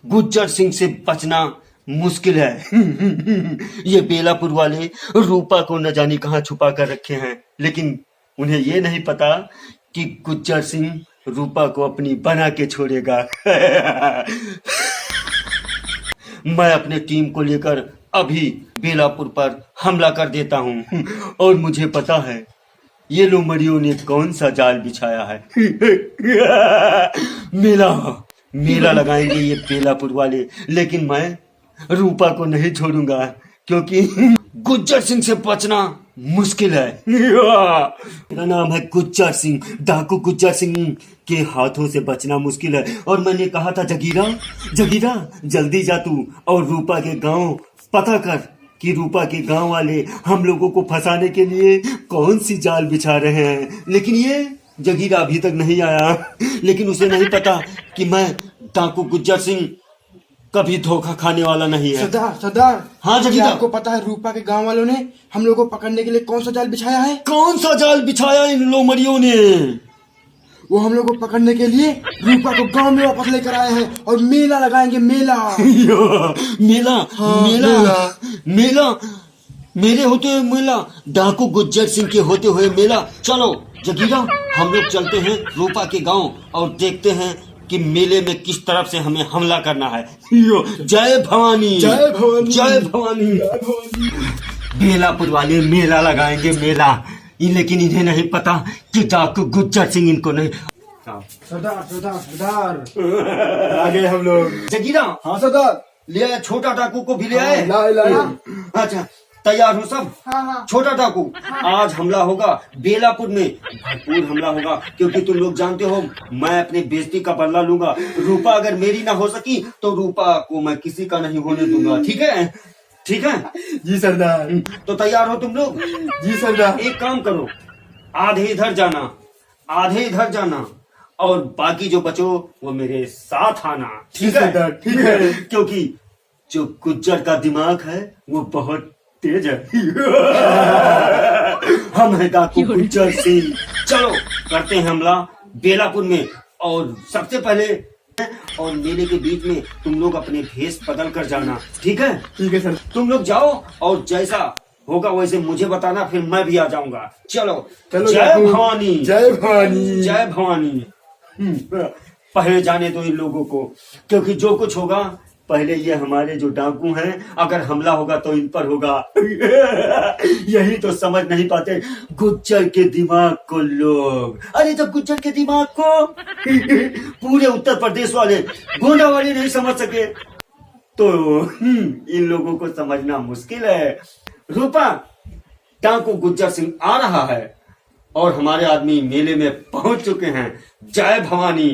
गुज्जर सिंह से बचना मुश्किल है। ये बेलापुर वाले रूपा को न जाने कहाँ छुपा कर रखे हैं, लेकिन उन्हें ये नहीं पता कि गुज्जर सिंह रूपा को अपनी बना के छोड़ेगा। मैं अपने टीम को लेकर अभी बेलापुर पर हमला कर देता हूँ और मुझे पता है ये लोमड़ियों ने कौन सा जाल बिछाया है। मेला लगाएंगे ये बेलापुर वाले, लेकिन मैं रूपा को नहीं छोड़ूंगा क्योंकि गुज्जर सिंह से बचना मुश्किल है। मेरा नाम है गुज्जर सिंह, डाकू गुज्जर सिंह के हाथों से बचना मुश्किल है। और मैंने कहा था जगीरा जल्दी जा तू और रूपा के गांव पता कर कि रूपा के गांव वाले हम लोगों को फंसाने के लिए कौन सी जाल बिछा रहे हैं। लेकिन ये जगीरा अभी तक नहीं आया, लेकिन उसे नहीं पता कि मैं डाकू गुज्जर सिंह कभी धोखा खाने वाला नहीं है। सरदार हाँ जगीरा, आपको पता है रूपा के गांव वालों ने हम लोगों को पकड़ने के लिए कौन सा जाल बिछाया है? कौन सा जाल बिछाया इन लोमड़ियों ने? वो हम लोग को पकड़ने के लिए रूपा को गांव में वापस लेकर आए हैं और मेला लगाएंगे। मेला मेरे होते हुए मेला, डाकू गुज्जर सिंह के होते हुए मेला। चलो जगीरा, हम लोग चलते हैं रूपा के गांव और देखते हैं कि मेले में किस तरफ से हमें हमला करना है। जय भवानी, जय भवानी, जय भवानी। बेलापुर वाले मेला लगाएंगे, मेला। लेकिन इन्हें नहीं पता कि डाकू गुज्जर सिंह इनको नहीं। सरदार आ गए हम लोग। जगीरा, हाँ सरदार, ले आया छोटा डाकू को भी ले आए। लाया। अच्छा, तैयार हो सब? हाँ। छोटा डाकू, आज हमला होगा बेलापुर में, भरपूर हमला होगा, क्योंकि तुम लोग जानते हो मैं अपने बेइज्जती का बदला लूंगा। रूपा अगर मेरी ना हो सकी तो रूपा को मैं किसी का नहीं होने दूंगा। ठीक है? ठीक है जी सरदार। तो तैयार हो तुम लोग? जी सरदार। एक काम करो, आधे इधर जाना, आधे इधर जाना, और बाकी जो बचो वो मेरे साथ आना। ठीक है? ठीक है। क्योंकि जो गुज्जर का दिमाग है वो बहुत तेज है। हम है डाकू गुज्जर सिंह। चलो करते हैं हमला बेलापुर में। और सबसे पहले और मेले के बीच में तुम लोग अपने भेष बदल कर जाना। ठीक है? ठीक है सर। तुम लोग जाओ और जैसा होगा वैसे मुझे बताना, फिर मैं भी आ जाऊंगा। चलो जय भवानी, जय भवानी, जय भवानी। पहले जाने दो इन लोगों को, क्योंकि जो कुछ होगा पहले ये हमारे जो डाकू हैं, अगर हमला होगा तो इन पर होगा। यही तो समझ नहीं पाते गुज्जर के दिमाग को लोग। अरे जब गुज्जर के दिमाग को पूरे उत्तर प्रदेश वाले गोंडा वाले नहीं समझ सके तो इन लोगों को समझना मुश्किल है। रूपा, डाकू गुज्जर सिंह आ रहा है और हमारे आदमी मेले में पहुंच चुके हैं। जय भवानी।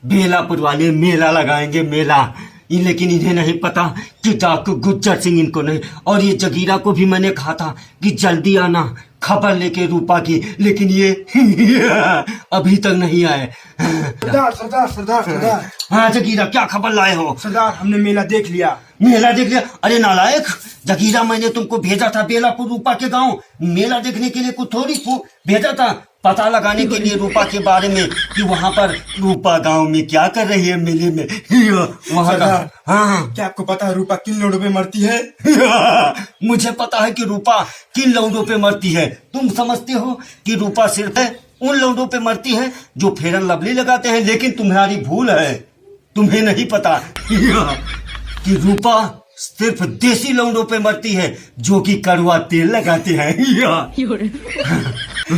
बेलापुर वाले मेला लगाएंगे, मेला। लेकिन इन्हें नहीं पता कि डाकू गुज्जर सिंह इनको नहीं। और ये जगीरा को भी मैंने कहा था कि जल्दी आना खबर लेके रूपा की, लेकिन ये अभी तक नहीं आए। सरदार। हाँ जगीरा, क्या खबर लाए हो? सरदार, हमने मेला देख लिया। मेला देख लिया? अरे नालायक जगीरा, मैंने तुमको भेजा था बेलापुर रूपा के गांव मेला देखने के लिए, कुछ थोड़ी भेजा था पता लगाने के लिए रूपा के बारे में कि वहाँ पर रूपा गांव में क्या कर रही है मेले में। वहाँ का हाँ, क्या आपको पता है रूपा किन लोगों पे मरती है? मुझे पता है कि रूपा किन लौंडों पे मरती है। तुम समझते हो कि रूपा सिर्फ उन लौंडों पे मरती है जो फेरन लवली लगाते हैं, लेकिन तुम्हारी भूल है, तुम्हें नहीं पता कि रूपा सिर्फ देसी लौंडों पे मरती है जो कि कड़वा तेल लगाते हैं।